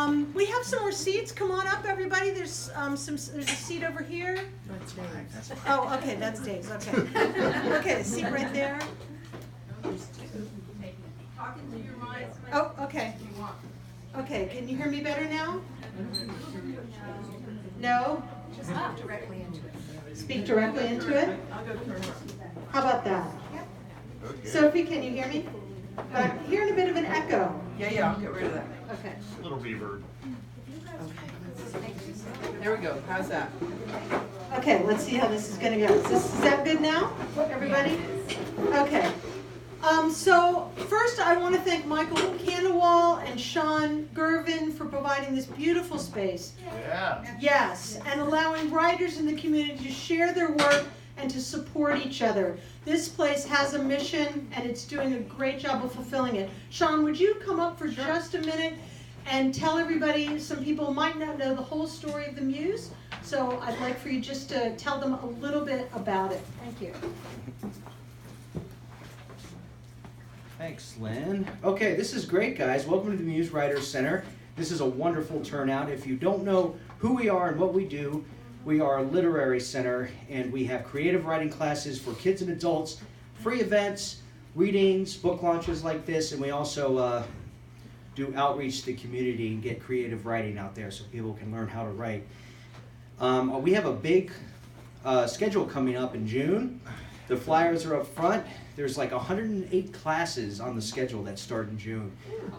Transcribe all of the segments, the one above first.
We have some more seats. Come on up, everybody. There's there's a seat over here. That's Dave's. Oh, okay, that's Dave's. Okay. Okay, seat right there. Talking to your mind. Oh, okay. Okay, can you hear me better now? No? Just speak directly into it. Speak directly into it? I'll go turn around. How about that? Sophie, can you hear me? But I'm hearing a bit of an echo. Yeah, I'll get rid of that. Okay. Little reverb. There we go. How's that? Okay, let's see how this is gonna go. Is that good now, everybody? Okay. So first I want to thank Michael Cannawall and Sean Gervin for providing this beautiful space. Yeah. Yes, and allowing writers in the community to share their work and to support each other. This place has a mission and it's doing a great job of fulfilling it. Sean, would you come up for just a minute and tell everybody, some people might not know the whole story of the Muse, so I'd like for you just to tell them a little bit about it. Thank you. Thanks, Lynn. Okay, this is great, guys. Welcome to the Muse Writers Center. This is a wonderful turnout. If you don't know who we are and what we do, we are a literary center, and we have creative writing classes for kids and adults, free events, readings, book launches like this, and we also do outreach to the community and get creative writing out there so people can learn how to write. We have a big schedule coming up in June. The flyers are up front. There's like 108 classes on the schedule that start in June,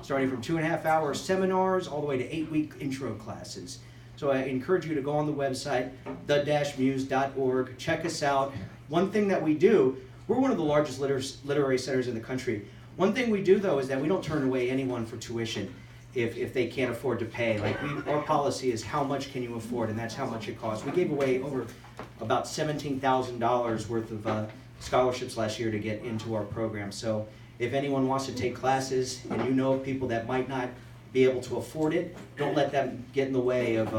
starting from 2.5-hour seminars all the way to 8-week intro classes. So I encourage you to go on the website, the-muse.org, check us out. One thing that we do, we're one of the largest literary centers in the country. One thing we do, though, is that we don't turn away anyone for tuition if they can't afford to pay. Like our policy is how much can you afford, and that's how much it costs. We gave away over about $17,000 worth of scholarships last year to get into our program. So if anyone wants to take classes and you know people that might not be able to afford it, don't let them get in the way of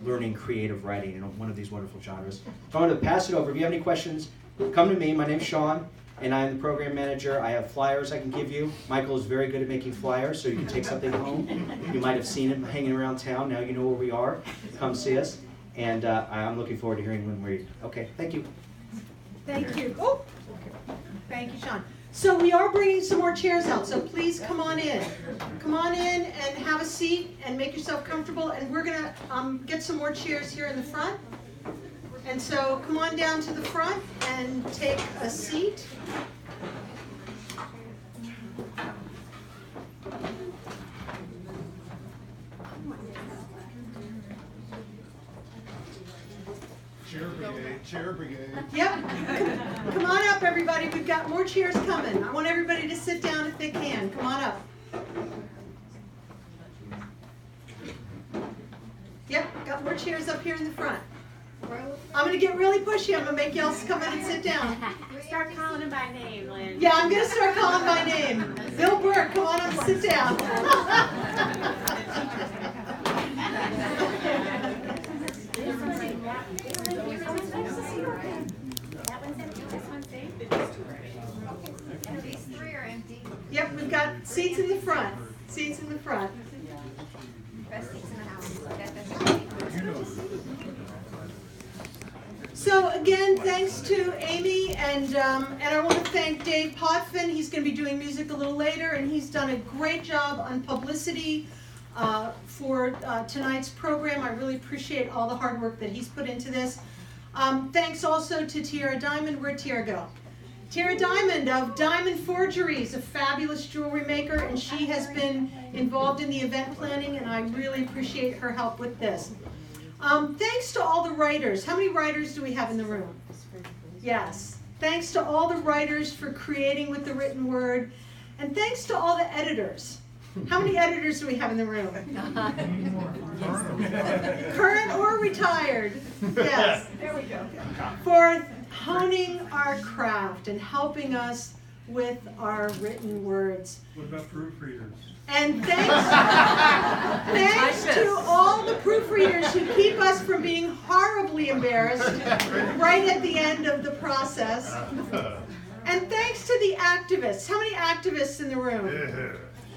learning creative writing in one of these wonderful genres. So I'm going to pass it over. If you have any questions, come to me. My name's Sean, and I'm the program manager. I have flyers I can give you. Michael is very good at making flyers, so you can take something home. You might have seen him hanging around town. Now you know where we are. Come see us. And I'm looking forward to hearing when we're... Okay, thank you. Thank you. Oh, thank you, Sean. So we are bringing some more chairs out, so please come on in. Come on in and have a seat and make yourself comfortable, and we're going to get some more chairs here in the front. And so come on down to the front and take a seat. Chair brigade. Yep. Come on up, everybody. We've got more chairs coming. I want everybody to sit down if they can. Come on up. Yep, got more chairs up here in the front. I'm going to get really pushy. I'm going to make y'all come in and sit down. Start calling him by name, Lynn. Yeah, I'm going to start calling by name. Bill Burke, come on up and sit down. These three are empty. Yep, we've got seats in the front. Seats in the front. Best seats in the house. So again, thanks to Amy, and I want to thank Dave Potvin. He's going to be doing music a little later, and he's done a great job on publicity for tonight's program. I really appreciate all the hard work that he's put into this. Thanks also to Tiara Diamond. Where'd Tiara go? Tiara Diamond of Diamond Forgeries, a fabulous jewelry maker, and she has been involved in the event planning, and I really appreciate her help with this. Thanks to all the writers. How many writers do we have in the room? Yes. Thanks to all the writers for creating with the written word, and thanks to all the editors. How many editors do we have in the room? Current or retired? Yes. There we go. For honing our craft and helping us with our written words. What about proofreaders? And thanks to all the proofreaders who keep us from being horribly embarrassed right at the end of the process. And thanks to the activists. How many activists in the room?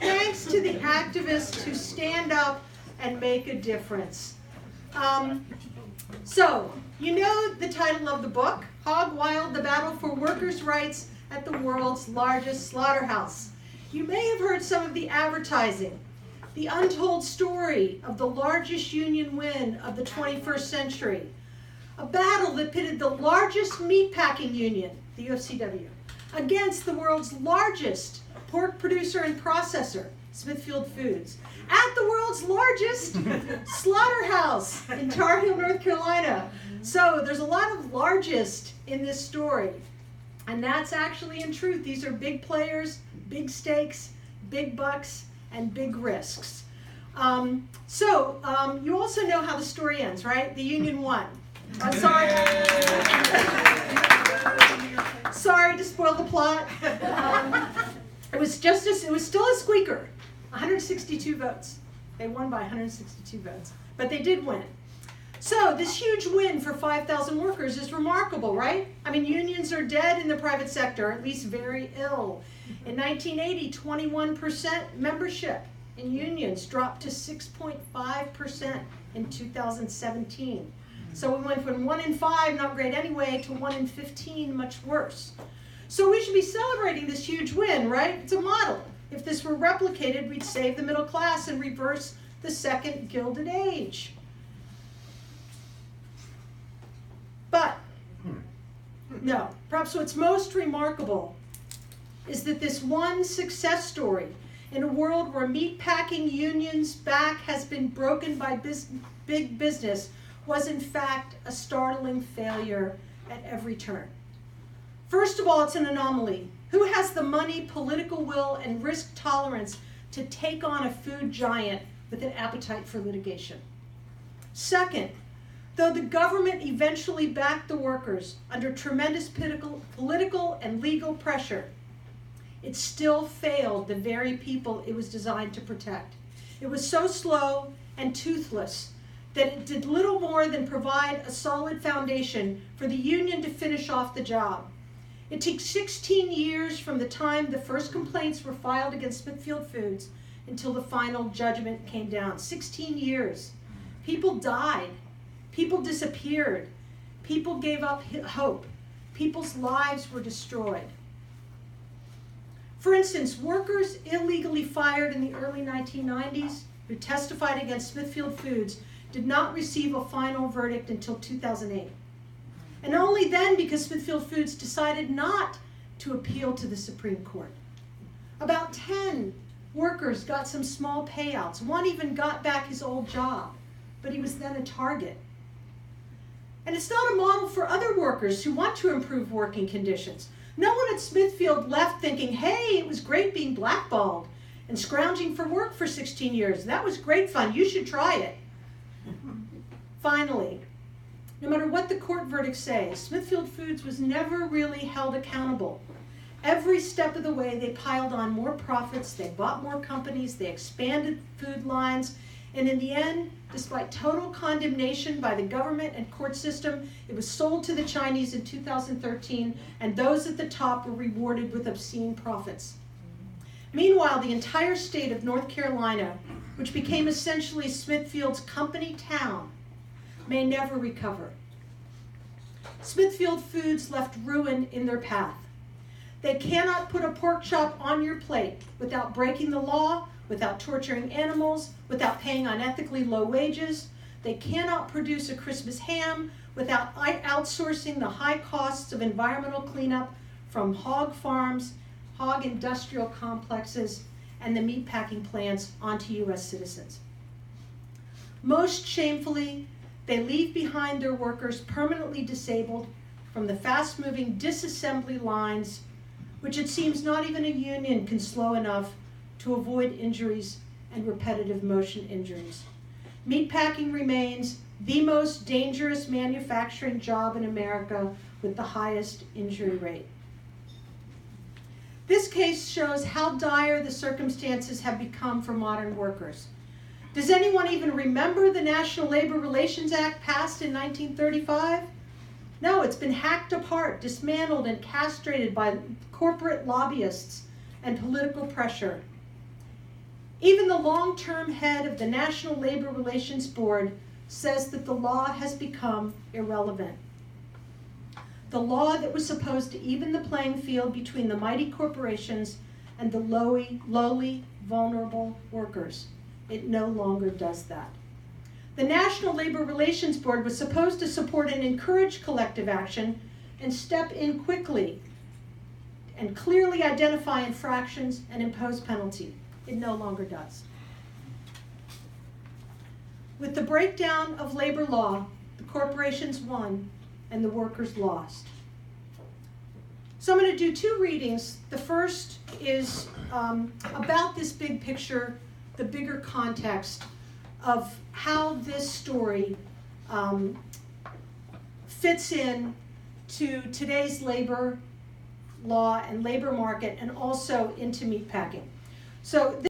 thanks to the activists who stand up and make a difference. So, you know the title of the book, Hog Wild, The Battle for Workers' Rights at the World's Largest Slaughterhouse. You may have heard some of the advertising, the untold story of the largest union win of the 21st century, a battle that pitted the largest meatpacking union, the UFCW, against the world's largest pork producer and processor, Smithfield Foods, at the world's largest slaughterhouse in Tar Heel, North Carolina. So there's a lot of largest in this story. And that's actually in truth. These are big players, big stakes, big bucks, and big risks. You also know how the story ends, right? The union won. Sorry to spoil the plot. It was still a squeaker. 162 votes. They won by 162 votes. But they did win. So this huge win for 5,000 workers is remarkable, right? I mean, unions are dead in the private sector, at least very ill. In 1980, 21% membership in unions dropped to 6.5% in 2017. So we went from 1 in 5, not great anyway, to 1 in 15, much worse. So we should be celebrating this huge win, right? It's a model. If this were replicated, we'd save the middle class and reverse the second Gilded Age. But, no, perhaps what's most remarkable is that this one success story in a world where meatpacking unions' back has been broken by big business was in fact a startling failure at every turn. First of all, it's an anomaly. Who has the money, political will, and risk tolerance to take on a food giant with an appetite for litigation? Second, though the government eventually backed the workers under tremendous political and legal pressure, it still failed the very people it was designed to protect. It was so slow and toothless that it did little more than provide a solid foundation for the union to finish off the job. It took 16 years from the time the first complaints were filed against Smithfield Foods until the final judgment came down. 16 years. People died. People disappeared. People gave up hope. People's lives were destroyed. For instance, workers illegally fired in the early 1990s who testified against Smithfield Foods did not receive a final verdict until 2008. And only then because Smithfield Foods decided not to appeal to the Supreme Court. About 10 workers got some small payouts. One even got back his old job, but he was then a target. And it's not a model for other workers who want to improve working conditions. No one at Smithfield left thinking, hey, it was great being blackballed and scrounging for work for 16 years. That was great fun. You should try it. Finally, no matter what the court verdicts say, Smithfield Foods was never really held accountable. Every step of the way, they piled on more profits, they bought more companies, they expanded food lines, and in the end, despite total condemnation by the government and court system, it was sold to the Chinese in 2013, and those at the top were rewarded with obscene profits. Meanwhile, the entire state of North Carolina, which became essentially Smithfield's company town, may never recover. Smithfield Foods left ruin in their path. They cannot put a pork chop on your plate without breaking the law, without torturing animals, without paying unethically low wages. They cannot produce a Christmas ham without outsourcing the high costs of environmental cleanup from hog farms, hog industrial complexes, and the meatpacking plants onto U.S. citizens. Most shamefully, they leave behind their workers permanently disabled from the fast-moving disassembly lines, which it seems not even a union can slow enough to avoid injuries and repetitive motion injuries. Meatpacking remains the most dangerous manufacturing job in America with the highest injury rate. This case shows how dire the circumstances have become for modern workers. Does anyone even remember the National Labor Relations Act passed in 1935? No, it's been hacked apart, dismantled, and castrated by corporate lobbyists and political pressure. Even the long-term head of the National Labor Relations Board says that the law has become irrelevant. The law that was supposed to even the playing field between the mighty corporations and the lowly, vulnerable workers. It no longer does that. The National Labor Relations Board was supposed to support and encourage collective action and step in quickly and clearly identify infractions and impose penalty. It no longer does. With the breakdown of labor law, the corporations won and the workers lost. So I'm going to do two readings. The first is about this big picture, the bigger context of how this story fits in to today's labor law and labor market and also into meatpacking. So